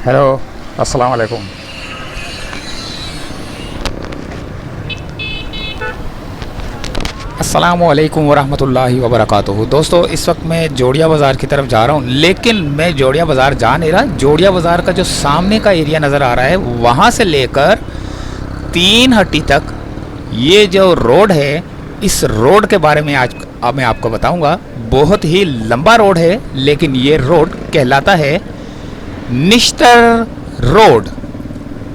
Hello, अस्सलाम वालेकुम। अस्सलाम वालेकुम वरहमतुल्लाहि वबरकातुहू। दोस्तों, इस वक्त मैं जोड़िया बाज़ार की तरफ जा रहा हूँ, लेकिन मैं जोड़िया बाज़ार जा नहीं रहा। जोड़िया बाज़ार का जो सामने का एरिया नज़र आ रहा है, वहाँ से लेकर 3 हट्टी तक ये जो रोड है, इस रोड के बारे में आज अब मैं आपको बताऊंगा। बहुत ही लंबा रोड है, लेकिन ये रोड कहलाता है निश्तर रोड।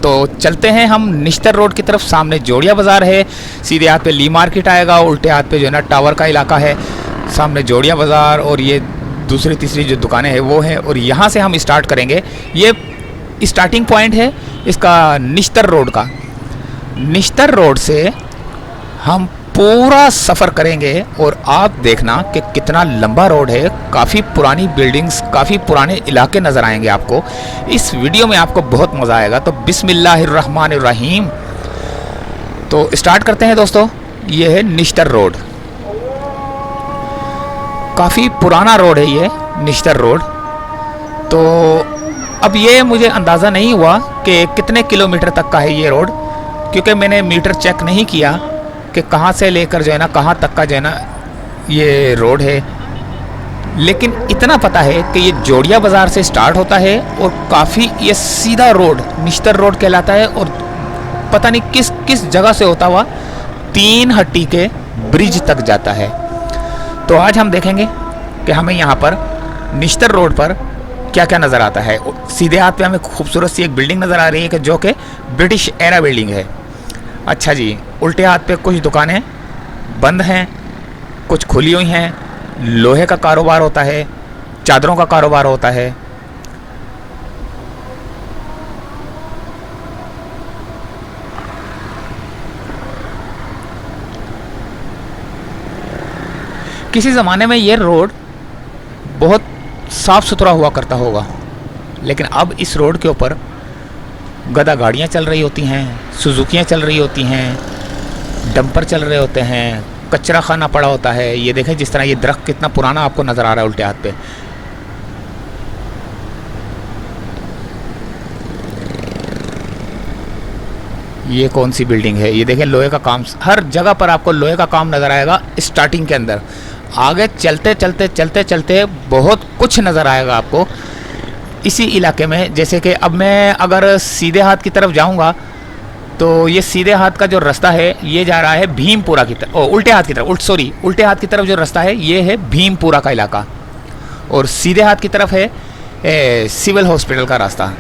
तो चलते हैं हम निश्तर रोड की तरफ। सामने जोड़िया बाज़ार है, सीधे हाथ पे ली मार्केट आएगा, उल्टे हाथ पे जो है ना टावर का इलाका है, सामने जोड़िया बाज़ार और ये दूसरी तीसरी जो दुकानें हैं वो हैं। और यहाँ से हम स्टार्ट करेंगे। ये स्टार्टिंग पॉइंट है इसका निश्तर रोड का। निश्तर रोड से हम पूरा सफ़र करेंगे और आप देखना कि कितना लंबा रोड है। काफ़ी पुरानी बिल्डिंग्स, काफ़ी पुराने इलाके नज़र आएंगे आपको। इस वीडियो में आपको बहुत मज़ा आएगा। तो बिस्मिल्लाहिर्रहमानिर्रहीम। तो स्टार्ट करते हैं दोस्तों। ये है निश्तर रोड। काफ़ी पुराना रोड है ये निश्तर रोड। तो अब ये मुझे अंदाज़ा नहीं हुआ कि कितने किलोमीटर तक का है ये रोड, क्योंकि मैंने मीटर चेक नहीं किया कि कहाँ से लेकर जो है ना कहाँ तक का जो है ना ये रोड है। लेकिन इतना पता है कि ये जोड़िया बाज़ार से स्टार्ट होता है और काफ़ी ये सीधा रोड निश्तर रोड कहलाता है। और पता नहीं किस किस जगह से होता हुआ 3 हट्टी के ब्रिज तक जाता है। तो आज हम देखेंगे कि हमें यहाँ पर निश्तर रोड पर क्या क्या नज़र आता है। सीधे हाथ पे हमें खूबसूरत सी एक बिल्डिंग नज़र आ रही है कि जो कि ब्रिटिश एरा बिल्डिंग है। अच्छा जी, उल्टे हाथ पे कुछ दुकानें बंद हैं, कुछ खुली हुई हैं। लोहे का कारोबार होता है, चादरों का कारोबार होता है। किसी ज़माने में ये रोड बहुत साफ़ सुथरा हुआ करता होगा, लेकिन अब इस रोड के ऊपर गदा गाड़ियाँ चल रही होती हैं, सुजुकियाँ चल रही होती हैं, डंपर चल रहे होते हैं, कचरा खाना पड़ा होता है। ये देखें जिस तरह ये दरख्त कितना पुराना आपको नज़र आ रहा है उल्टे हाथ पे। ये कौन सी बिल्डिंग है? ये देखें लोहे का काम, हर जगह पर आपको लोहे का काम नज़र आएगा। स्टार्टिंग के अंदर आगे चलते चलते चलते चलते बहुत कुछ नज़र आएगा आपको इसी इलाके में। जैसे कि अब मैं अगर सीधे हाथ की तरफ जाऊंगा तो ये सीधे हाथ का जो रास्ता है ये जा रहा है भीमपुरा की तरफ। उल्टे हाथ की तरफ उल्टे हाथ की तरफ जो रास्ता है ये है भीमपुरा का इलाका। और सीधे हाथ की तरफ है सिविल हॉस्पिटल का रास्ता।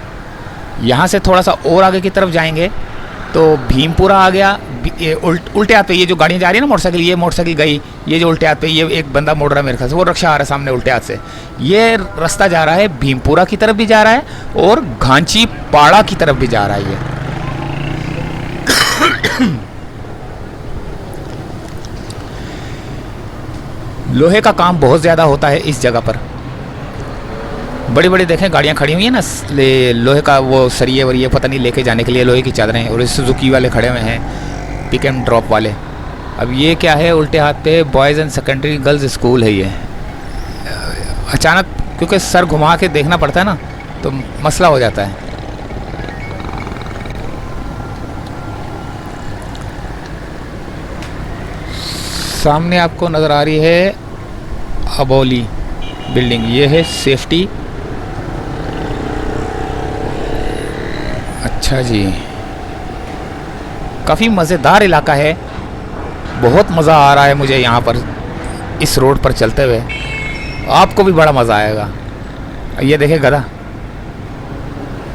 यहाँ से थोड़ा सा और आगे की तरफ जाएंगे तो भीमपुरा आ गया। उल्टे हाथ पे ये जो गाड़ियाँ जा रही है ना, मोटरसाइकिल, ये मोटरसाइकिल गई। ये जो उल्टे हाथ पे ये एक बंदा मोड़ रहा है मेरे ख्याल से, वो रिक्शा आ रहा है सामने उल्टे हाथ से। ये रास्ता जा रहा है भीमपुरा की तरफ भी जा रहा है और घांची पाड़ा की तरफ भी जा रहा है ये। लोहे का काम बहुत ज़्यादा होता है इस जगह पर। बड़ी बड़ी देखें गाड़ियाँ खड़ी हुई हैं ना, लोहे का वो सरिये वरिये पता नहीं लेके जाने के लिए लोहे की चादरें। और सुजुकी वाले खड़े हुए हैं, पिक एंड ड्रॉप वाले। अब ये क्या है? उल्टे हाथ पे boys and secondary girls school है ये। अचानक क्योंकि सर घुमा के देखना पड़ता है ना, तो मसला हो जाता है। सामने आपको नज़र आ रही है अबोली बिल्डिंग। ये है सेफ्टी। अच्छा जी, काफ़ी मज़ेदार इलाका है। बहुत मज़ा आ रहा है मुझे यहाँ पर इस रोड पर चलते हुए। आपको भी बड़ा मज़ा आएगा। ये देखें गधा,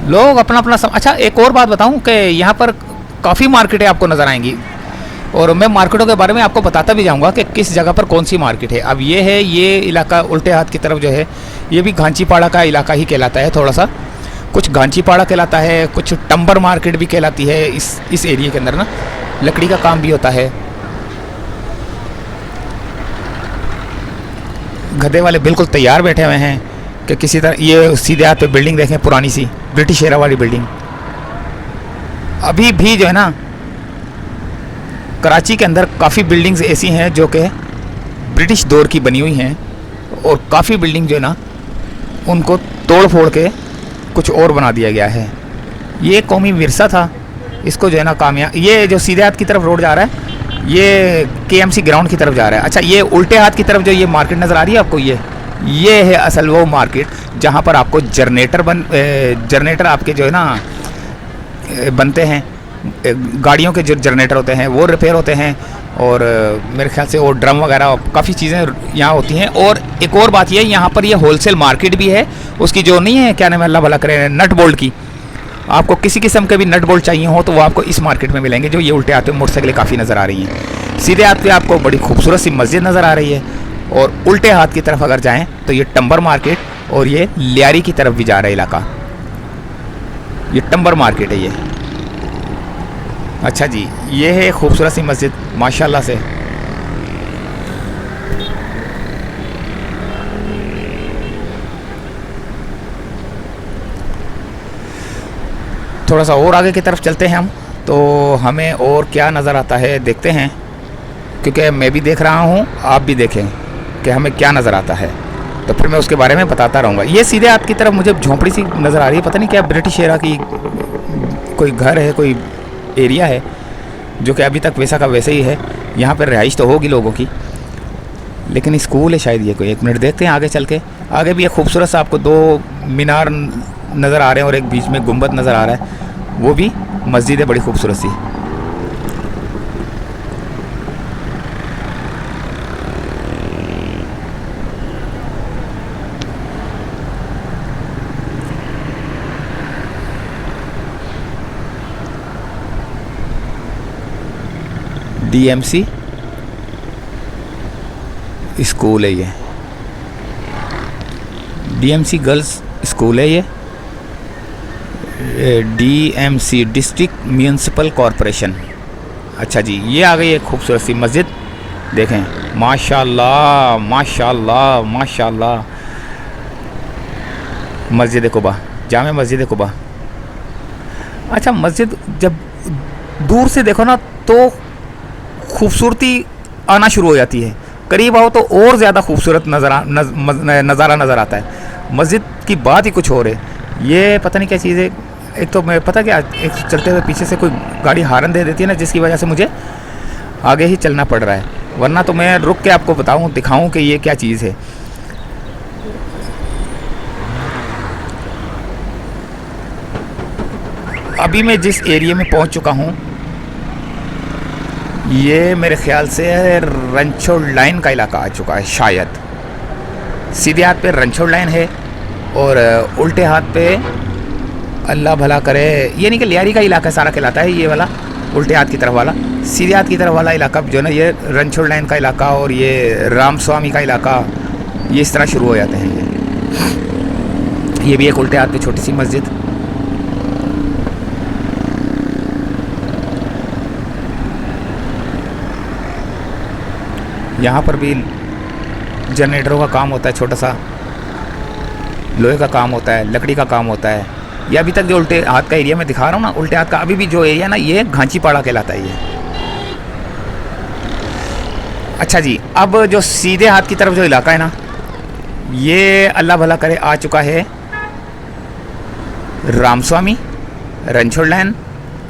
लोग अपना अपना अच्छा, एक और बात बताऊँ कि यहाँ पर काफ़ी मार्केटें आपको नज़र आएंगी और मैं मार्केटों के बारे में आपको बताता भी जाऊँगा कि किस जगह पर कौन सी मार्केट है। अब ये है, ये इलाका उल्टे हाथ की तरफ जो है ये भी घांचीपाड़ा का इलाका ही कहलाता है। थोड़ा सा कुछ घांचीपाड़ा कहलाता है, कुछ टंबर मार्केट भी कहलाती है। इस एरिया के अंदर ना लकड़ी का काम भी होता है। गधे वाले बिल्कुल तैयार बैठे हुए हैं कि किसी तरह। ये सीधे हाथ पे बिल्डिंग देखें, पुरानी सी ब्रिटिश एरा वाली बिल्डिंग। अभी भी जो है ना कराची के अंदर काफ़ी बिल्डिंग्स ऐसी हैं जो कि ब्रिटिश दौर की बनी हुई हैं और काफ़ी बिल्डिंग जो है ना उनको तोड़ फोड़ के कुछ और बना दिया गया है। ये कौमी विरसा था, इसको जो है ना कामयाब, ये जो सीधे हाथ की तरफ रोड जा रहा है ये केएमसी ग्राउंड की तरफ जा रहा है। अच्छा, ये उल्टे हाथ की तरफ जो ये मार्केट नज़र आ रही है आपको, ये है असल वो मार्केट जहाँ पर आपको जनरेटर आपके जो है ना बनते हैं, गाड़ियों के जो जनरेटर होते हैं वो रिपेयर होते हैं, और मेरे ख्याल से वो ड्रम वगैरह काफ़ी चीज़ें यहाँ होती हैं। और एक और बात ये, यहाँ पर ये होलसेल मार्केट भी है, उसकी जो नहीं है क्या नाम है, अल्लाह भला करे, नट बोल्ट की। आपको किसी किस्म के भी नट बोल्ट चाहिए हो तो वो आपको इस मार्केट में मिलेंगे, जो ये उल्टे हाथ पे मोटरसाइकिलें काफ़ी नज़र आ रही हैं। सीधे हाथ पे आपको बड़ी खूबसूरत सी मस्जिद नज़र आ रही है, और उल्टे हाथ की तरफ अगर जाएँ तो ये टम्बर मार्केट और ये लियारी की तरफ भी जा रहा है इलाका, ये टम्बर मार्केट है ये। अच्छा जी, ये है खूबसूरत सी मस्जिद माशाल्लाह से। थोड़ा सा और आगे की तरफ चलते हैं हम, तो हमें और क्या नज़र आता है देखते हैं, क्योंकि मैं भी देख रहा हूँ, आप भी देखें कि हमें क्या नज़र आता है, तो फिर मैं उसके बारे में बताता रहूँगा। ये सीधे हाथ की तरफ मुझे झोंपड़ी सी नज़र आ रही है, पता नहीं क्या ब्रिटिश एरा की कोई घर है, कोई एरिया है, जो कि अभी तक वैसा का वैसे ही है। यहाँ पर रिहाइश तो होगी लोगों की, लेकिन स्कूल है शायद ये कोई। एक मिनट देखते हैं आगे चल के। आगे भी एक खूबसूरत सा आपको 2 मीनार नज़र आ रहे हैं और एक बीच में गुंबद नज़र आ रहा है, वो भी मस्जिद है बड़ी खूबसूरत सी। डीएमसी स्कूल है ये, डीएमसी गर्ल्स स्कूल है ये, डीएमसी डिस्ट्रिक्ट म्यूनिसिपल कॉरपोरेशन। अच्छा जी, ये आ गई एक खूबसूरत सी मस्जिद, देखें माशाल्लाह माशाल्लाह माशाल्लाह। मस्जिद कुबा, जामे मस्जिद कुबा। अच्छा, मस्जिद जब दूर से देखो ना तो खूबसूरती आना शुरू हो जाती है, करीब आओ तो और ज़्यादा खूबसूरत नज़ारा नज़र आता है। मस्जिद की बात ही कुछ और है। ये पता नहीं क्या चीज़ है, एक तो मैं पता क्या, एक चलते हुए पीछे से कोई गाड़ी हारन दे देती है ना, जिसकी वजह से मुझे आगे ही चलना पड़ रहा है, वरना तो मैं रुक के आपको बताऊं, दिखाऊं कि ये क्या चीज़ है। अभी मैं जिस एरिया में पहुंच चुका हूं, ये मेरे ख्याल से रणछोड़ लाइन का इलाका आ चुका है शायद। सीधे हाथ पे रणछोड़ लाइन है और उल्टे हाथ पे अल्लाह भला करे, ये नहीं कि लियारी का इलाका सारा कहलाता है ये वाला, उल्टे हाथ की तरफ वाला। सीधे हाथ की तरफ वाला इलाका जो है ना, ये रणछोड़ लाइन का इलाका और ये रामस्वामी का इलाका, ये इस तरह शुरू हो जाते हैं। ये भी एक उल्टे हाथ पे छोटी सी मस्जिद। यहाँ पर भी जनरेटरों का काम होता है, छोटा सा लोहे का काम होता है, लकड़ी का काम होता है। ये अभी तक जो उल्टे हाथ का एरिया मैं दिखा रहा हूँ ना, उल्टे हाथ का अभी भी जो एरिया ना, ये घांचीपाड़ा कहलाता है ये। अच्छा जी, अब जो सीधे हाथ की तरफ जो इलाका है ना, ये अल्लाह भला करे आ चुका है रामस्वामी, रणछोड़ लाइन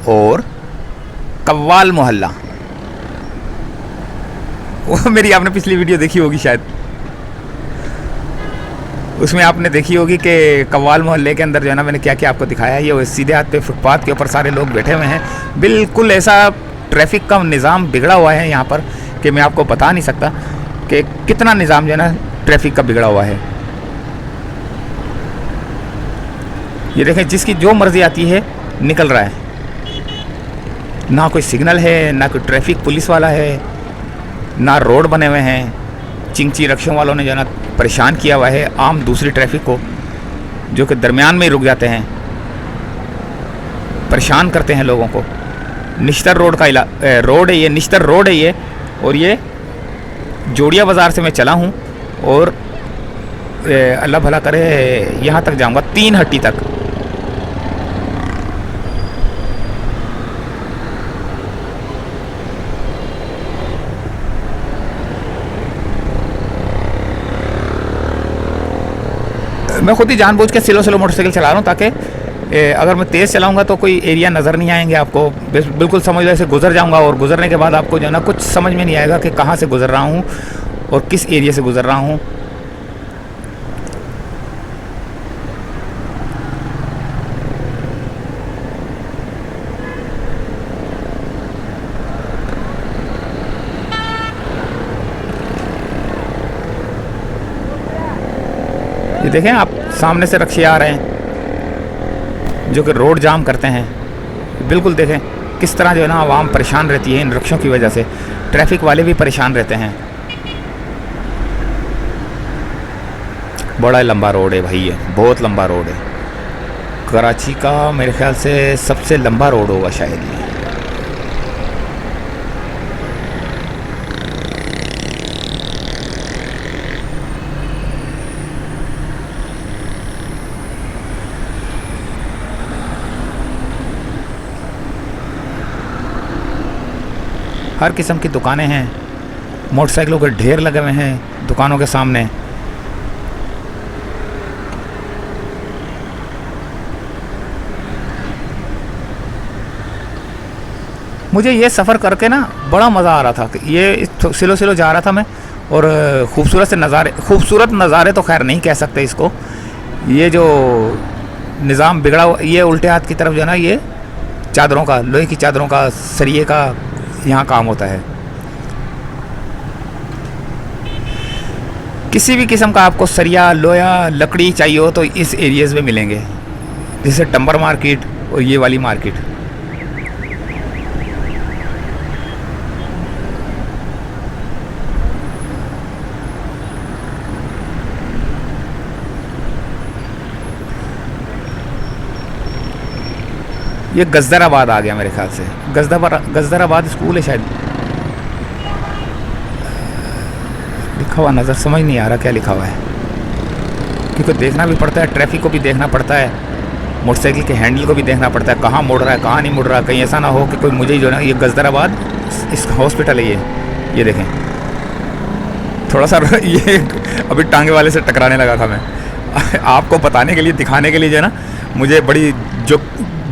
और कव्वाल मोहल्ला। वो मेरी आपने पिछली वीडियो देखी होगी शायद, उसमें आपने देखी होगी कि कव्वाल मोहल्ले के अंदर जो है ना, मैंने क्या क्या आपको दिखाया है। ये सीधे हाथ पे फुटपाथ के ऊपर सारे लोग बैठे हुए हैं, बिल्कुल ऐसा ट्रैफिक का निज़ाम बिगड़ा हुआ है यहाँ पर कि मैं आपको बता नहीं सकता कि कितना निज़ाम जो है ना ट्रैफिक का बिगड़ा हुआ है। ये देखें, जिसकी जो मर्जी आती है निकल रहा है, ना कोई सिग्नल है, ना कोई ट्रैफिक पुलिस वाला है, ना रोड बने हुए हैं। चिंची रिक्शों वालों ने जो है ना परेशान किया हुआ है आम दूसरी ट्रैफिक को, जो कि दरमियान में ही रुक जाते हैं, परेशान करते हैं लोगों को। निश्तर रोड का रोड है ये, निश्तर रोड है ये, और ये जोड़िया बाज़ार से मैं चला हूँ और अल्लाह भला करे यहाँ तक जाऊँगा, 3 हट्टी तक। मैं खुद ही जानबूझ के स्लो स्लो मोटरसाइकिल चला रहा हूँ ताकि अगर मैं तेज़ चलाऊंगा तो कोई एरिया नज़र नहीं आएंगे आपको। बिल्कुल समझ लो ऐसे गुजर जाऊंगा और गुजरने के बाद आपको जो है ना कुछ समझ में नहीं आएगा कि कहाँ से गुजर रहा हूँ और किस एरिया से गुजर रहा हूँ। ये देखें आप, सामने से रक्शे आ रहे हैं जो कि रोड जाम करते हैं। बिल्कुल देखें किस तरह जो है ना आवाम परेशान रहती है इन रक्षों की वजह से। ट्रैफिक वाले भी परेशान रहते हैं। बड़ा लंबा रोड है भाई, ये बहुत लंबा रोड है। कराची का मेरे ख्याल से सबसे लंबा रोड होगा शायद ये। हर किस्म की दुकानें हैं, मोटरसाइकिलों के ढेर लगे हुए हैं दुकानों के सामने। मुझे ये सफ़र करके ना बड़ा मज़ा आ रहा था। ये सिलो सिलो जा रहा था मैं, और खूबसूरत नज़ारे तो खैर नहीं कह सकते इसको। ये जो निज़ाम बिगड़ा हुआ, ये उल्टे हाथ की तरफ जो है ना, ये चादरों का, लोहे की चादरों का, सरिये का यहाँ काम होता है। किसी भी किस्म का आपको सरिया, लोहा, लकड़ी चाहिए हो तो इस एरियाज़ में मिलेंगे, जैसे टम्बर मार्केट और ये वाली मार्केट। ये गजदराबाद आ गया मेरे ख्याल से। गजदराबाद स्कूल है शायद, लिखा हुआ नज़र समझ नहीं आ रहा क्या लिखा हुआ है, क्योंकि देखना भी पड़ता है, ट्रैफिक को भी देखना पड़ता है, मोटरसाइकिल के हैंडल को भी देखना पड़ता है, कहाँ मुड़ रहा है कहाँ नहीं मुड़ रहा। कहीं ऐसा ना हो कि कोई मुझे ही जो है ना, ये गजदराबाद इस हॉस्पिटल है ये देखें। थोड़ा सा ये अभी टांगे वाले से टकराने लगा था मैं। आपको बताने के लिए, दिखाने के लिए जो है ना, मुझे बड़ी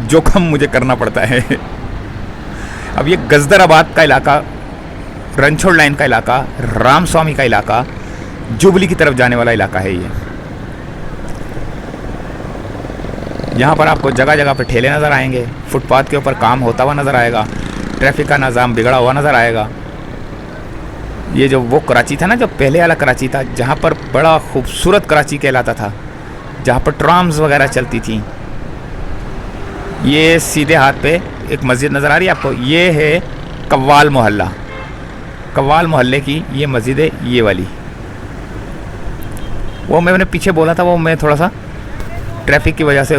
जोखम मुझे करना पड़ता है। अब ये गजदराबाद का इलाका, रणछोड़ लाइन का इलाका, रामस्वामी का इलाका, जुबली की तरफ जाने वाला इलाका है ये। यहाँ पर आपको जगह जगह पर ठेले नज़र आएंगे, फुटपाथ के ऊपर काम होता हुआ नज़र आएगा, ट्रैफिक का निज़ाम बिगड़ा हुआ नज़र आएगा। ये जो वो कराची था ना, जो पहले वाला कराची था, जहाँ पर बड़ा खूबसूरत कराची कहलाता था, जहाँ पर ट्राम्स वगैरह चलती थी। ये सीधे हाथ पे एक मस्जिद नज़र आ रही है आपको, ये है कव्वाल मोहल्ला। कव्वाल मोहल्ले की ये मस्जिद है, ये वाली। वो मैंने पीछे बोला था, वो मैं थोड़ा सा ट्रैफिक की वजह से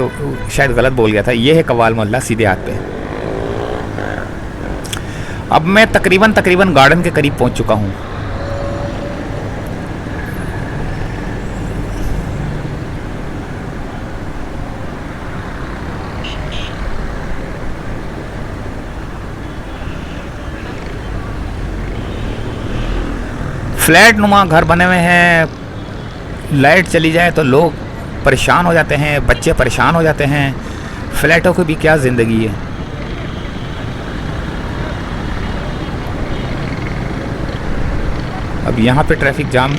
शायद गलत बोल गया था। ये है कव्वाल मोहल्ला सीधे हाथ पे। अब मैं तकरीबन गार्डन के करीब पहुंच चुका हूं। फ्लैट नुमा घर बने हुए हैं, लाइट चली जाए तो लोग परेशान हो जाते हैं, बच्चे परेशान हो जाते हैं। फ्लैटों की भी क्या ज़िंदगी है। अब यहाँ पे ट्रैफिक जाम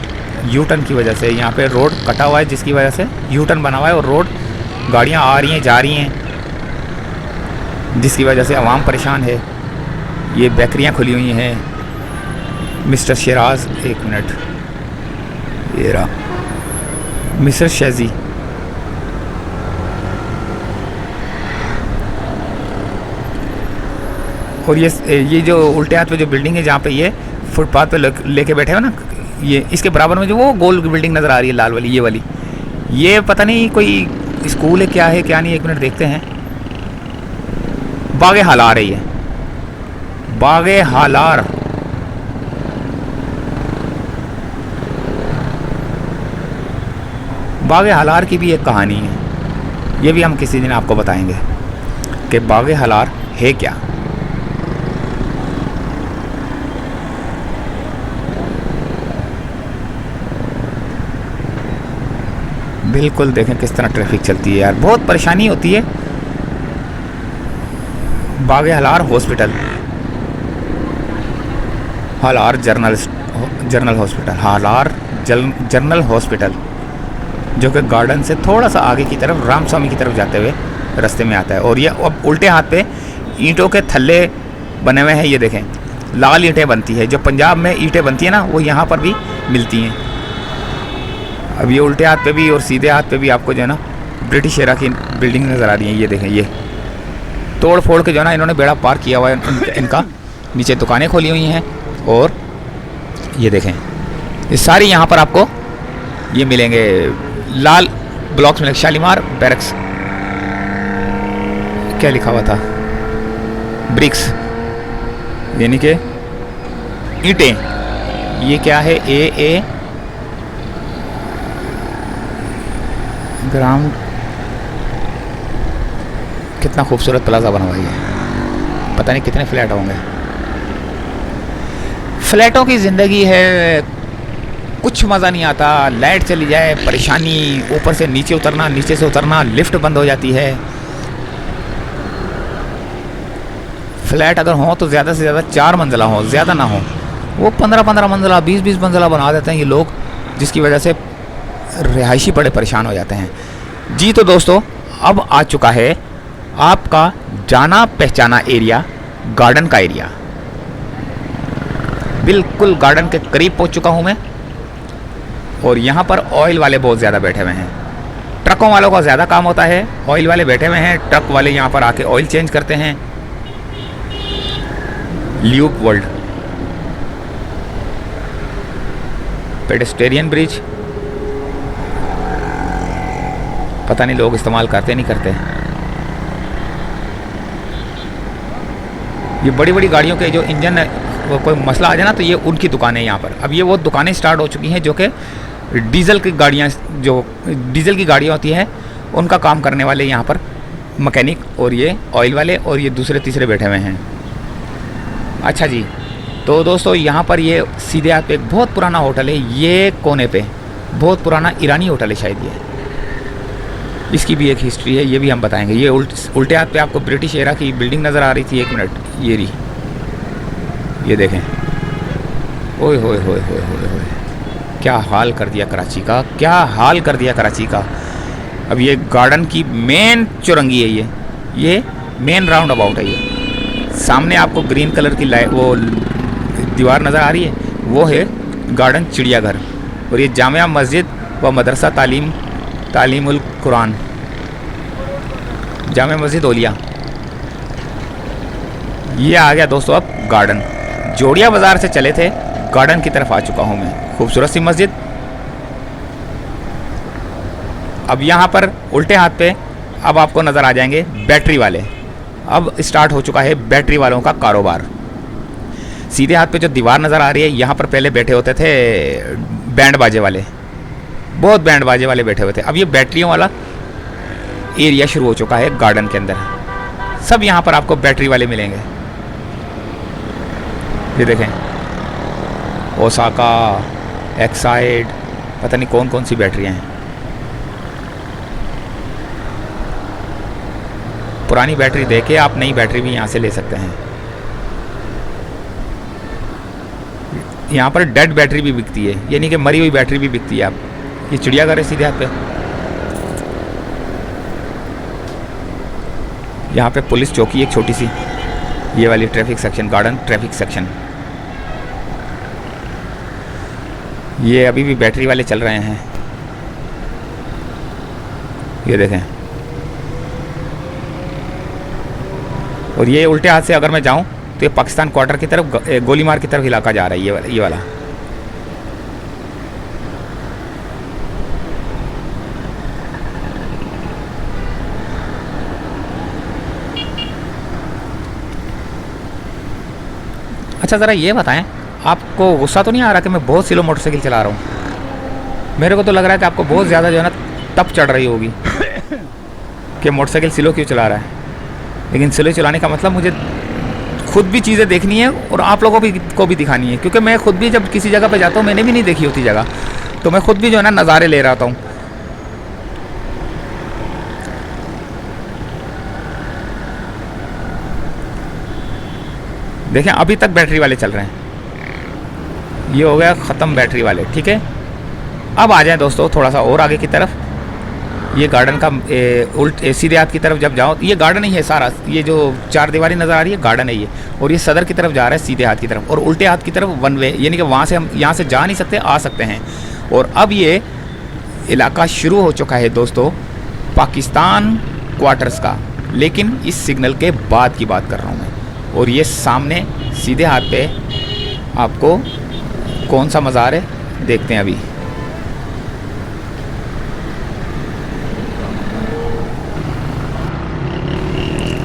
यू टर्न की वजह से, यहाँ पे रोड कटा हुआ है जिसकी वजह से यू टर्न बना हुआ है, और रोड गाड़ियाँ आ रही हैं जा रही हैं, जिसकी वजह से आवाम परेशान है। ये बेकरियाँ खुली हुई हैं। मिस्टर शिराज, एक मिनट, ये रहा मिस्टर शेजी। और ये जो उल्टे हाथ पे जो बिल्डिंग है, जहाँ पे ये फुटपाथ पे लेके बैठे हो ना, ये इसके बराबर में जो वो गोल बिल्डिंग नज़र आ रही है लाल वाली, ये वाली, ये पता नहीं कोई स्कूल है क्या है क्या नहीं, एक मिनट देखते हैं। बागे हालार है ये, बागे हालार। बागे हालार की भी एक कहानी है, ये भी हम किसी दिन आपको बताएंगे कि बागे हालार है क्या। बिल्कुल देखें किस तरह ट्रैफिक चलती है यार, बहुत परेशानी होती है। बागे Halar hospital, Halar general hospital, Halar general hospital, जो कि गार्डन से थोड़ा सा आगे की तरफ रामस्वामी की तरफ जाते हुए रास्ते में आता है। और ये अब उल्टे हाथ पे ईंटों के थल्ले बने हुए हैं। ये देखें लाल ईंटें बनती है, जो पंजाब में ईंटें बनती है ना, वो यहाँ पर भी मिलती हैं। अब ये उल्टे हाथ पे भी और सीधे हाथ पे भी आपको जो है ना ब्रिटिश एरा की बिल्डिंग नज़र आ रही है। ये देखें, ये तोड़ फोड़ के जो है ना इन्होंने बेड़ा पार किया हुआ है इनका। नीचे दुकानें खोली हुई हैं और ये देखें ये सारी यहाँ पर आपको ये मिलेंगे, लाल ब्लॉक्स मिलेंगे। शालीमार बैरक्स, क्या लिखा हुआ था, ब्रिक्स यानी कि ईंटें। ये क्या है, ए ग्राउंड। कितना खूबसूरत प्लाजा बना हुआ है, पता नहीं कितने फ्लैट होंगे। फ्लैटों की ज़िंदगी है, कुछ मज़ा नहीं आता। लाइट चली जाए परेशानी, ऊपर से नीचे उतरना, नीचे से उतरना, लिफ्ट बंद हो जाती है। फ्लैट अगर हो तो ज़्यादा से ज़्यादा 4 मंजिला हो, ज़्यादा ना हो। वो 15-15 मंजिला, 20-20 मंजिला बना देते हैं ये लोग, जिसकी वजह से रिहायशी बड़े परेशान हो जाते हैं। जी तो दोस्तों, अब आ चुका है आपका जाना पहचाना एरिया, गार्डन का एरिया। बिल्कुल गार्डन के करीब पहुंच चुका हूं मैं। और यहाँ पर ऑयल वाले बहुत ज़्यादा बैठे हुए हैं। ट्रकों वालों का ज़्यादा काम होता है, ऑयल वाले बैठे हुए हैं। ट्रक वाले यहाँ पर आके ऑयल चेंज करते हैं। ल्यूक वर्ल्ड, पेडेस्टेरियन ब्रिज, पता नहीं लोग इस्तेमाल करते नहीं करते। ये बड़ी बड़ी गाड़ियों के जो इंजन कोई मसला आ जाए ना, तो ये उनकी दुकानें यहाँ पर। अब ये वो दुकानें स्टार्ट हो चुकी हैं जो कि डीजल की गाड़ियाँ, जो डीजल की गाड़ियाँ होती हैं उनका काम करने वाले यहाँ पर मैकेनिक, और ये ऑयल वाले, और ये दूसरे तीसरे बैठे हुए हैं। अच्छा जी, तो दोस्तों यहाँ पर ये सीधे हाथ पे एक बहुत पुराना होटल है। ये कोने पे बहुत पुराना ईरानी होटल है शायद ये, इसकी भी एक हिस्ट्री है, ये भी हम बताएंगे। ये उल्टे हाथ पे आपको ब्रिटिश एरा की बिल्डिंग नज़र आ रही थी। 1 मिनट, ये रही, ये देखें। ओए होए होए होए होए होए, क्या हाल कर दिया कराची का, क्या हाल कर दिया कराची का। अब ये गार्डन की मेन चौरंगी है, ये मेन राउंड अबाउट है। ये सामने आपको ग्रीन कलर की वो दीवार नज़र आ रही है, वो है गार्डन चिड़ियाघर। और ये जामिया मस्जिद व मदरसा तालीमुल कुरान, जामिया मस्जिद ओलिया। ये आ गया दोस्तों अब गार्डन। जोड़िया बाज़ार से चले थे, गार्डन की तरफ आ चुका हूँ मैं। खूबसूरत सी मस्जिद। अब यहाँ पर उल्टे हाथ पे अब आपको नज़र आ जाएंगे बैटरी वाले। अब स्टार्ट हो चुका है बैटरी वालों का कारोबार। सीधे हाथ पे जो दीवार नज़र आ रही है, यहाँ पर पहले बैठे होते थे बैंड बाजे वाले, बहुत बैंड बाजे वाले बैठे हुए थे। अब ये बैटरियों वाला एरिया शुरू हो चुका है गार्डन के अंदर। सब यहाँ पर आपको बैटरी वाले मिलेंगे। ये देखें, ओसाका, एक्साइड, पता नहीं कौन कौन सी बैटरियाँ हैं। पुरानी बैटरी देके आप नई बैटरी भी यहाँ से ले सकते हैं। यहाँ पर डेड बैटरी भी बिकती है, यानी कि मरी हुई बैटरी भी बिकती है। आप ये चिड़ियाघर है सीधे हाथ पे। यहाँ पे पुलिस चौकी एक छोटी सी, ये वाली traffic section, garden traffic section. ये अभी भी बैटरी वाले चल रहे हैं, ये देखें। और ये उल्टे हाथ से अगर मैं जाऊं तो ये पाकिस्तान क्वार्टर की तरफ, गोलीमार की तरफ इलाका जा रहा है, ये वाला। अच्छा ज़रा ये बताएं, आपको गुस्सा तो नहीं आ रहा कि मैं बहुत स्लो मोटरसाइकिल चला रहा हूँ? मेरे को तो लग रहा है कि आपको बहुत ज़्यादा जो है ना तप चढ़ रही होगी कि मोटरसाइकिल स्लो क्यों चला रहा है। लेकिन स्लो चलाने का मतलब मुझे खुद भी चीज़ें देखनी है और आप लोगों को भी दिखानी है, क्योंकि मैं खुद भी जब किसी जगह पे जाता हूँ, मैंने भी नहीं देखी होती जगह, तो मैं खुद भी जो है ना नज़ारे ले रहा हूँ। देखें अभी तक बैटरी वाले चल रहे हैं। ये हो गया ख़त्म बैटरी वाले, ठीक है। अब आ जाएं दोस्तों थोड़ा सा और आगे की तरफ। ये गार्डन का सीधे हाथ की तरफ जब जाओ, ये गार्डन ही है सारा, ये जो चार दीवारी नज़र आ रही है गार्डन है ये, और ये सदर की तरफ जा रहा है सीधे हाथ की तरफ, और उल्टे हाथ की तरफ वन वे, यानी कि वहाँ से हम यहाँ से जा नहीं सकते, आ सकते हैं। और अब ये इलाका शुरू हो चुका है दोस्तों पाकिस्तान क्वार्टर्स का, लेकिन इस सिग्नल के बाद की बात कर रहा हूँ मैं। और ये सामने सीधे हाथ पे आपको कौन सा मज़ार है देखते हैं अभी।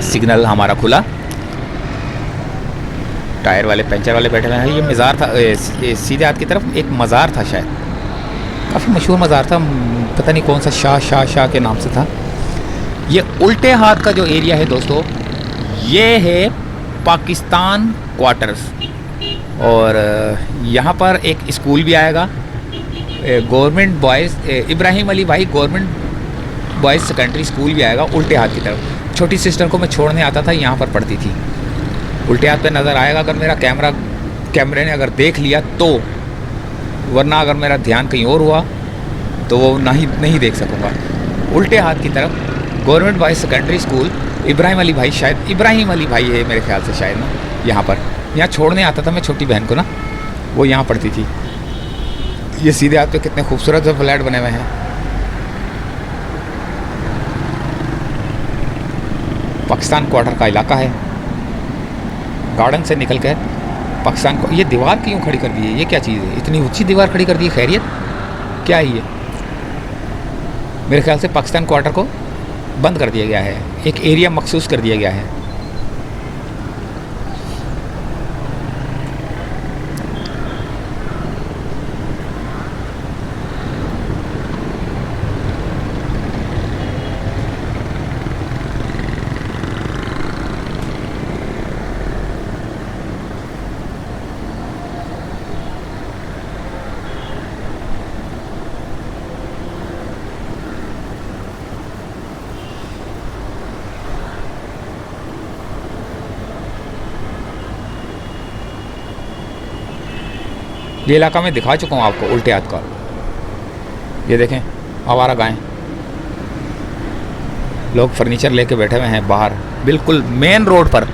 सिग्नल हमारा खुला, टायर वाले पंचर वाले बैठे हुए हैं। ये मज़ार था सीधे हाथ की तरफ एक मज़ार था, शायद काफ़ी मशहूर मज़ार था, पता नहीं कौन सा, शाह के नाम से था। ये उल्टे हाथ का जो एरिया है दोस्तों, ये है पाकिस्तान क्वार्टर्स। और यहाँ पर एक स्कूल भी आएगा, गवर्नमेंट बॉयज़ इब्राहिम अली भाई गवर्नमेंट बॉयज़ सेकेंडरी स्कूल भी आएगा उल्टे हाथ की तरफ। छोटी सिस्टर को मैं छोड़ने आता था, यहाँ पर पढ़ती थी। उल्टे हाथ पे नज़र आएगा अगर मेरा कैमरे ने अगर देख लिया तो, वरना अगर मेरा ध्यान कहीं और हुआ तो वो नहीं देख सकूँगा। उल्टे हाथ की तरफ government boys secondary school Ibrahim Ali भाई, शायद इब्राहिम अली भाई है मेरे ख्याल से शायद ना। यहाँ छोड़ने आता था मैं छोटी बहन को ना, वो यहाँ पढ़ती थी। ये सीधे हाथ पे कितने खूबसूरत जो फ्लैट बने हुए हैं। पाकिस्तान क्वार्टर का इलाका है। गार्डन से निकल कर पाकिस्तान को, ये दीवार क्यों खड़ी कर दी है, ये क्या चीज़ है, इतनी ऊंची दीवार खड़ी कर दी है, खैरियत क्या है ये? मेरे ख्याल से पाकिस्तान क्वार्टर को बंद कर दिया गया है, एक एरिया मखसूस कर दिया गया है। ये इलाका मैं दिखा चुका हूँ आपको उल्टे हाथ का। ये देखें आवारा गाय, लोग फर्नीचर लेके बैठे हुए हैं बाहर, बिल्कुल मेन रोड पर।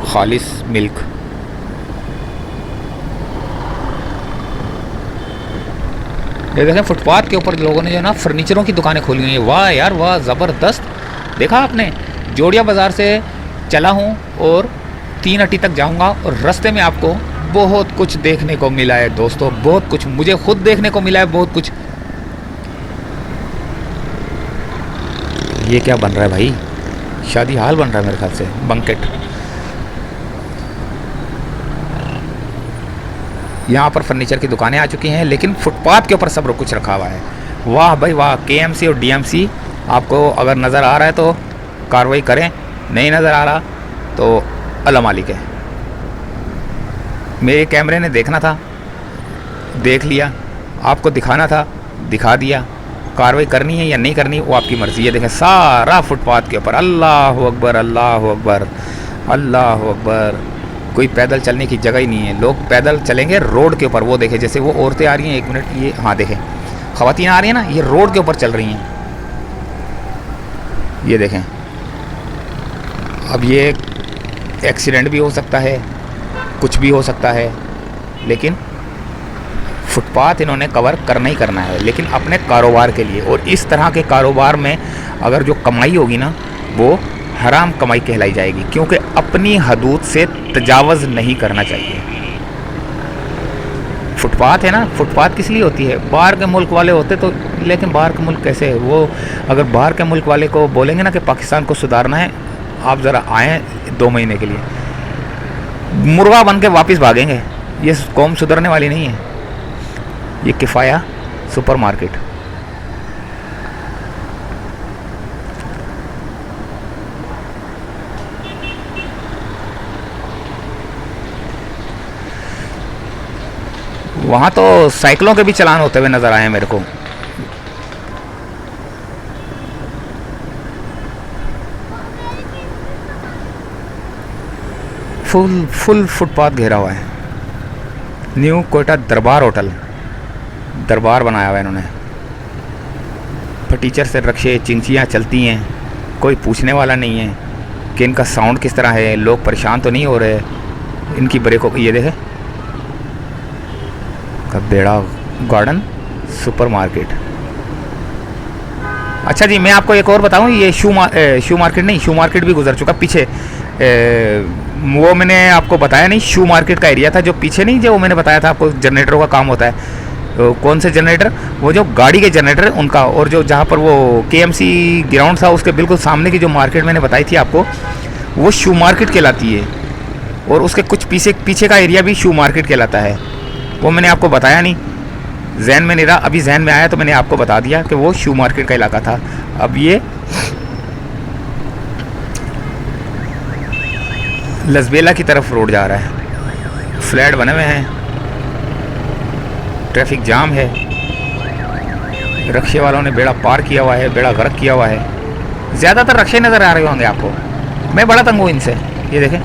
खालिस मिल्क, ये देखें फुटपाथ के ऊपर लोगों ने जो ना फर्नीचरों की दुकानें खोली हुई हैं। वाह यार वाह, ज़बरदस्त। देखा आपने, जोड़िया बाज़ार से चला हूँ और 3 अट्टी तक जाऊँगा और रास्ते में आपको बहुत कुछ देखने को मिला है दोस्तों, बहुत कुछ मुझे खुद देखने को मिला है, बहुत कुछ। ये क्या बन रहा है भाई, शादी हाल बन रहा है मेरे ख्याल से, बंकेट। यहाँ पर फर्नीचर की दुकानें आ चुकी हैं, लेकिन फुटपाथ के ऊपर सब कुछ रखा हुआ है। वाह भाई वाह, केएमसी और डीएमसी आपको अगर नज़र आ रहा है तो कार्रवाई करें, नहीं नज़र आ रहा तो अल्लाह मालिक है। मेरे कैमरे ने देखना था, देख लिया, आपको दिखाना था, दिखा दिया। कार्रवाई करनी है या नहीं करनी वो आपकी मर्ज़ी है। देखें सारा फुटपाथ के ऊपर, अल्लाह अकबर अल्लाह अकबर अल्लाह अकबर, कोई पैदल चलने की जगह ही नहीं है। लोग पैदल चलेंगे रोड के ऊपर। वो देखें जैसे वो औरतें आ रही हैं, 1 मिनट ये, हाँ देखें ख़वातीन आ रही हैं ना, ये रोड के ऊपर चल रही हैं। ये देखें, अब ये एक्सीडेंट भी हो सकता है, कुछ भी हो सकता है, लेकिन फुटपाथ इन्होंने कवर करना ही करना है, लेकिन अपने कारोबार के लिए। और इस तरह के कारोबार में अगर जो कमाई होगी ना, वो हराम कमाई कहलाई जाएगी, क्योंकि अपनी हदूद से तजावज़ नहीं करना चाहिए। फुटपाथ है ना, फुटपाथ किस लिए होती है? बाहर के मुल्क वाले होते तो, लेकिन बाहर के मुल्क कैसे है वो, अगर बाहर के मुल्क वाले को बोलेंगे ना कि पाकिस्तान को सुधारना है, आप ज़रा आएँ 2 महीने के लिए, मुर्गा बन के वापस भागेंगे। ये कौम सुधरने वाली नहीं है। ये किफ़ाया सुपरमार्केट, वहाँ तो साइकिलों के भी चलान होते हुए नज़र आए मेरे को। फुल फुटपाथ घेरा हुआ है। न्यू कोयटा दरबार होटल, दरबार बनाया हुआ है इन्होंने। फटीचर से रक्षे चिंचियाँ चलती हैं, कोई पूछने वाला नहीं है कि इनका साउंड किस तरह है, लोग परेशान तो नहीं हो रहे इनकी ब्रेकों। ये देखे बेड़ा गार्डन सुपर मार्केट। अच्छा जी, मैं आपको एक और बताऊं, ये शू मार्केट नहीं, शू मार्केट भी गुजर चुका पीछे। वो मैंने आपको बताया नहीं, शू मार्केट का एरिया था जो पीछे नहीं, जो मैंने बताया था आपको जनरेटरों का काम होता है। तो कौन से जनरेटर, वो जो गाड़ी के जनरेटर उनका, और जो जहाँ पर वो KMC ग्राउंड था उसके बिल्कुल सामने की जो मार्केट मैंने बताई थी आपको, वो शू मार्केट कहलाती है। और उसके कुछ पीछे का एरिया भी शू मार्केट कहलाता है। वो मैंने आपको बताया नहीं, जहन में नहीं रहा, अभी जहन में आया तो मैंने आपको बता दिया कि वो शू मार्केट का इलाका था। अब ये लसबेला की तरफ रोड जा रहा है, फ्लैट बने हुए हैं, ट्रैफिक जाम है, रक्शे वालों ने बेड़ा पार किया हुआ है, बेड़ा गर्क किया हुआ है। ज़्यादातर रक्शे नज़र आ रहे होंगे आपको, मैं बड़ा तंग हूँ इनसे। ये देखें,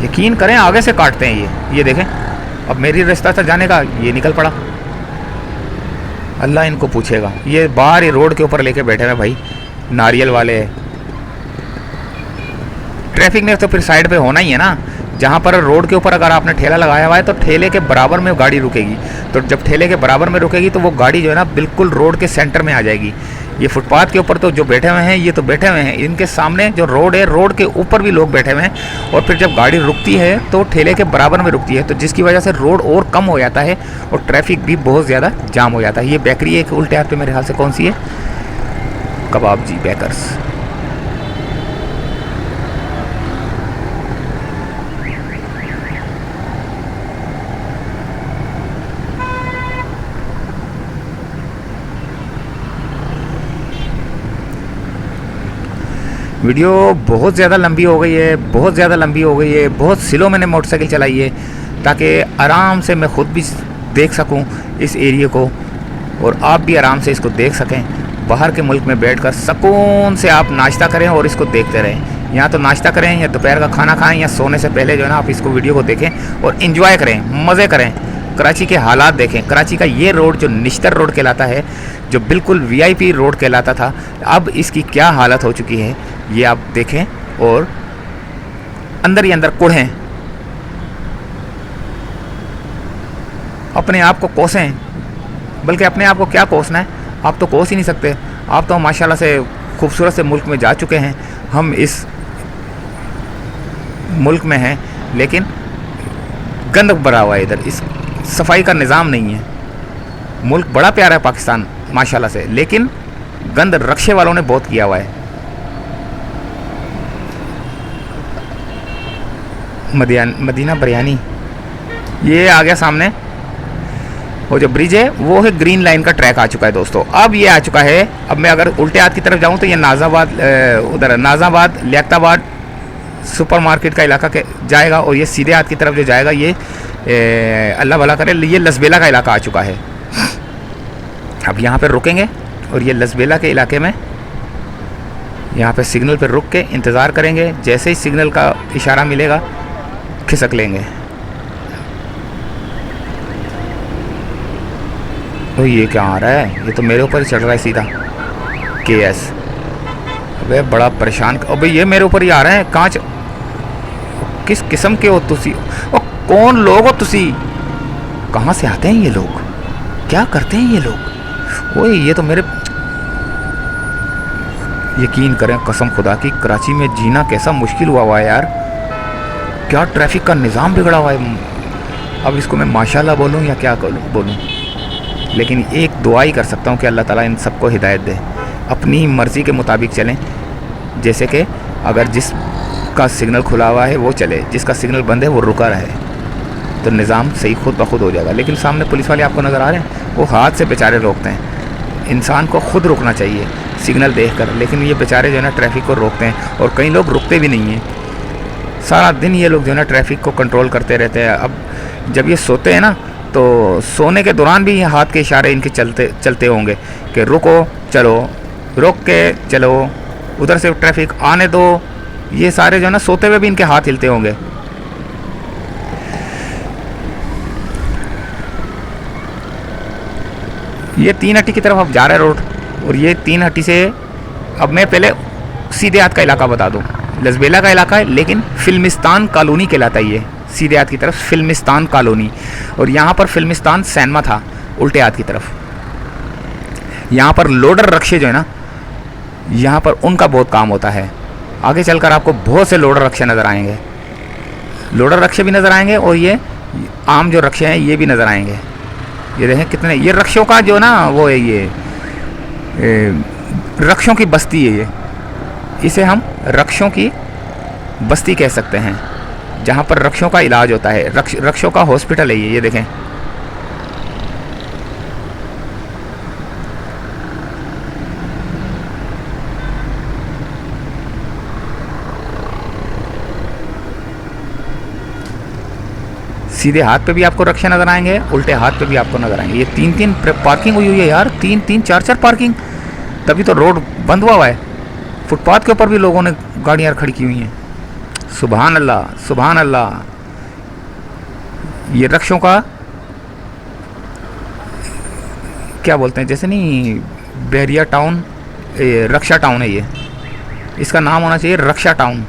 यकीन करें आगे से काटते हैं ये देखें। अब मेरी रास्ता था जाने का, ये निकल पड़ा। अल्लाह इनको पूछेगा। ये बाहर ही रोड के ऊपर लेके बैठे हैं भाई, नारियल वाले। ट्रैफिक ने तो फिर साइड पे होना ही है ना। जहाँ पर रोड के ऊपर अगर आपने ठेला लगाया हुआ है तो ठेले के बराबर में गाड़ी रुकेगी। तो जब ठेले के बराबर में रुकेगी तो वो गाड़ी जो है ना बिल्कुल रोड के सेंटर में आ जाएगी। ये फुटपाथ के ऊपर तो जो बैठे हुए हैं, ये तो बैठे हुए हैं, इनके सामने जो रोड है, रोड के ऊपर भी लोग बैठे हुए हैं। और फिर जब गाड़ी रुकती है तो ठेले के बराबर में रुकती है, तो जिसकी वजह से रोड और कम हो जाता है और ट्रैफिक भी बहुत ज़्यादा जाम हो जाता है। ये बेकरी एक उल्टे हाथ पे मेरे ख्याल से कौन सी है, कबाब जी बेकर्स। वीडियो बहुत ज़्यादा लंबी हो गई है, बहुत ज़्यादा लंबी हो गई है। बहुत स्लो मैंने मोटरसाइकिल चलाई है ताकि आराम से मैं ख़ुद भी देख सकूं इस एरिया को, और आप भी आराम से इसको देख सकें। बाहर के मुल्क में बैठकर सुकून से आप नाश्ता करें और इसको देखते रहें। यहाँ तो नाश्ता करें या दोपहर का खाना खाएं या सोने से पहले जो है ना आप इसको वीडियो को देखें और इन्जॉय करें, मज़े करें। कराची के हालात देखें। कराची का ये रोड जो निश्तर रोड कहलाता है, जो बिल्कुल VIP रोड कहलाता था, अब इसकी क्या हालत हो चुकी है ये आप देखें और अंदर ही अंदर कुढ़ें, अपने आप को कोसें। बल्कि अपने आप को क्या कोसना है, आप तो कोस ही नहीं सकते। आप तो माशाल्लाह से खूबसूरत से मुल्क में जा चुके हैं। हम इस मुल्क में हैं लेकिन गंद भरा हुआ है इधर, इस सफाई का निज़ाम नहीं है। मुल्क बड़ा प्यारा है पाकिस्तान माशाल्लाह से, लेकिन गंद रक्शे वालों ने बहुत किया हुआ है। मदीना बिरयानी ये आ गया सामने। वो जो ब्रिज है वो है ग्रीन लाइन का ट्रैक आ चुका है दोस्तों। अब ये आ चुका है। अब मैं अगर उल्टे हाथ की तरफ जाऊं तो ये नाज़ाबाद, उधर नाज़ाबाद लियाकताबाद सुपर मार्केट का इलाका के जाएगा, और ये सीधे हाथ की तरफ जो जाएगा ये अल्लाह भला करे ये लसबेला का इलाका आ चुका है। अब यहाँ पे रुकेंगे और ये लसबेला के इलाके में यहाँ पे सिग्नल पे रुक के इंतज़ार करेंगे। जैसे ही सिग्नल का इशारा मिलेगा खिसक लेंगे। तो ये क्या आ रहा है, ये तो मेरे ऊपर ही चढ़ रहा है सीधा KS। अबे बड़ा परेशान। अबे ये मेरे ऊपर ही आ रहे हैं। कांच किस किस्म के हो तुसी? और कौन लोग हो तुसी? कहाँ से आते हैं ये लोग? क्या करते हैं ये लोग? ओए ये तो मेरे, यकीन करें कसम खुदा की, कराची में जीना कैसा मुश्किल हुआ है यार। क्या ट्रैफिक का निज़ाम बिगड़ा हुआ है। अब इसको मैं माशाल्लाह बोलूँ या क्या बोलूँ, लेकिन एक दुआ ही कर सकता हूँ कि अल्लाह ताला इन सबको हिदायत दे, अपनी मर्ज़ी के मुताबिक चलें। जैसे कि अगर जिसका सिग्नल खुला हुआ है वो चले, जिसका सिग्नल बंद है वो रुका रहे, तो निज़ाम सही खुद ब खुद हो जाएगा। लेकिन सामने पुलिस वाले आपको नज़र आ रहे हैं, वो हाथ से बेचारे रोकते हैं। इंसान को खुद रुकना चाहिए सिग्नल देखकर, लेकिन ये बेचारे जो है ना ट्रैफिक को रोकते हैं, और कई लोग रुकते भी नहीं हैं। सारा दिन ये लोग जो है ना ट्रैफिक को कंट्रोल करते रहते हैं। अब जब ये सोते हैं ना तो सोने के दौरान भी हाथ के इशारे इनके चलते होंगे कि रुको चलो, रोक के चलो, उधर से ट्रैफिक आने दो, ये सारे जो है ना सोते हुए भी इनके हाथ हिलते होंगे। ये 3 हट्टी की तरफ अब जा रहा है रोड, और ये 3 हट्टी से अब मैं पहले सीधे हाथ का इलाका बता दूं। लसबेला का इलाका है, लेकिन फिल्मिस्तान कॉलोनी कहलाता है ये, सीधे हाथ की तरफ फिल्मिस्तान कॉलोनी। और यहाँ पर फिल्मिस्तान सिनेमा था उल्टे हाथ की तरफ। यहाँ पर लोडर रक्शे जो है ना, यहाँ पर उनका बहुत काम होता है। आगे चलकर आपको बहुत से लोडर रक्शे नज़र आएंगे, लोडर रक्शे भी नज़र आएंगे, और ये आम जो रक्शे हैं ये भी नज़र आएंगे। ये देखें कितने, ये रक्शों का जो ना वो है, ये रक्शों की बस्ती है ये, इसे हम रक्शों की बस्ती कह सकते हैं, जहाँ पर रक्शों का इलाज होता है। रक्शों का हॉस्पिटल है ये देखें। सीधे हाथ पे भी आपको रक्शे नज़र आएंगे, उल्टे हाथ पे भी आपको नज़र आएंगे। ये 3-3 पार्किंग हुई है यार, 3-3 4-4 पार्किंग, तभी तो रोड बंद हुआ है। फुटपाथ के ऊपर भी लोगों ने गाड़ियाँ खड़ी की हुई हैं। सुभान अल्लाह, सुभान अल्लाह। ये रक्शों का क्या बोलते हैं, जैसे नहीं बहरिया टाउन, रक्षा टाउन है ये, इसका नाम होना चाहिए रक्षा टाउन।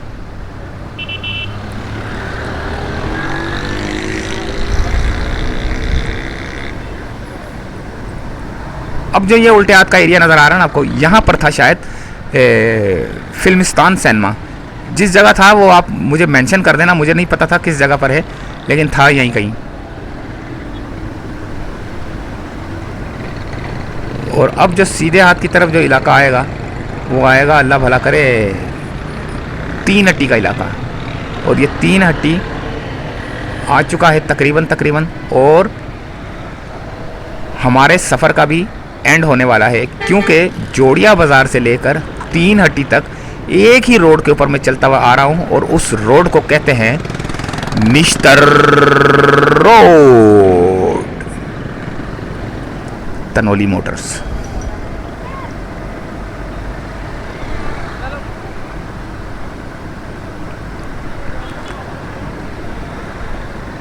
अब जो ये उल्टे हाथ का एरिया नज़र आ रहा है ना आपको, यहाँ पर था शायद फिल्मिस्तान सिनेमा। जिस जगह था वो आप मुझे मेंशन कर देना, मुझे नहीं पता था किस जगह पर है, लेकिन था यहीं कहीं। और अब जो सीधे हाथ की तरफ जो इलाका आएगा वो आएगा, अल्लाह भला करे, 3 हट्टी का इलाका। और ये 3 हट्टी आ चुका है तकरीबन, और हमारे सफ़र का भी एंड होने वाला है, क्योंकि जोड़िया बाज़ार से लेकर 3 हट्टी तक एक ही रोड के ऊपर मैं चलता हुआ आ रहा हूँ, और उस रोड को कहते हैं निश्तर रोड, तनोली मोटर्स।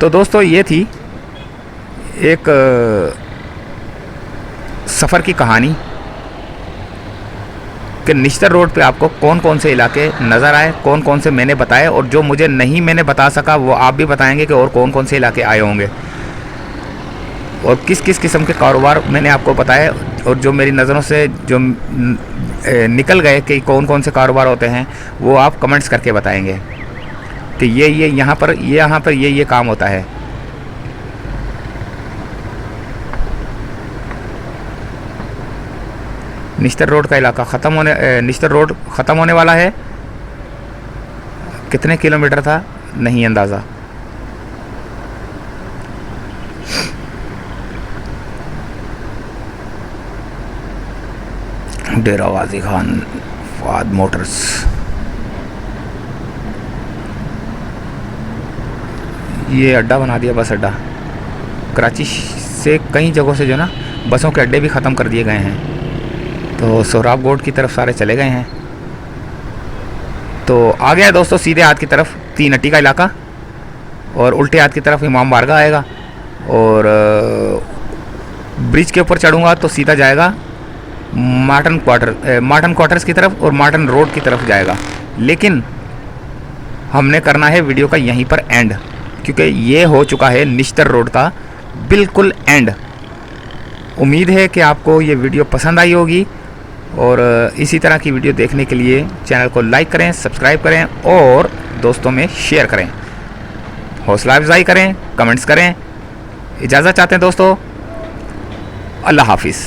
तो दोस्तों ये थी एक सफ़र की कहानी कि निश्तर रोड पे आपको कौन कौन से इलाके नज़र आए, कौन कौन से मैंने बताए, और जो मुझे नहीं मैंने बता सका वो आप भी बताएंगे कि और कौन कौन से इलाके आए होंगे, और किस किस किस्म के कारोबार मैंने आपको बताए, और जो मेरी नज़रों से जो निकल गए कि कौन कौन से कारोबार होते हैं, वो आप कमेंट्स करके बताएंगे कि ये यहाँ पर ये काम होता है। निश्तर रोड का इलाका निश्तर रोड ख़त्म होने वाला है। कितने किलोमीटर था नहीं अंदाज़ा। डेरा गाजी खान फवाद मोटर्स। ये अड्डा बना दिया, बस अड्डा। कराची से कई जगहों से जो ना बसों के अड्डे भी ख़त्म कर दिए गए हैं, तो सोहराब गोड की तरफ सारे चले गए हैं। तो आ गया दोस्तों सीधे हाथ की तरफ 3 हट्टी का इलाका, और उल्टे हाथ की तरफ इमाम बारगाह आएगा, और ब्रिज के ऊपर चढ़ूँगा तो सीधा जाएगा मार्टन क्वार्टर्स की तरफ, और मार्टन रोड की तरफ जाएगा। लेकिन हमने करना है वीडियो का यहीं पर एंड, क्योंकि ये हो चुका है निश्तर रोड का बिल्कुल एंड। उम्मीद है कि आपको ये वीडियो पसंद आई होगी, और इसी तरह की वीडियो देखने के लिए चैनल को लाइक करें, सब्सक्राइब करें, और दोस्तों में शेयर करें, हौसला अफजाई करें, कमेंट्स करें। इजाज़त चाहते हैं दोस्तों, अल्लाह हाफिज़।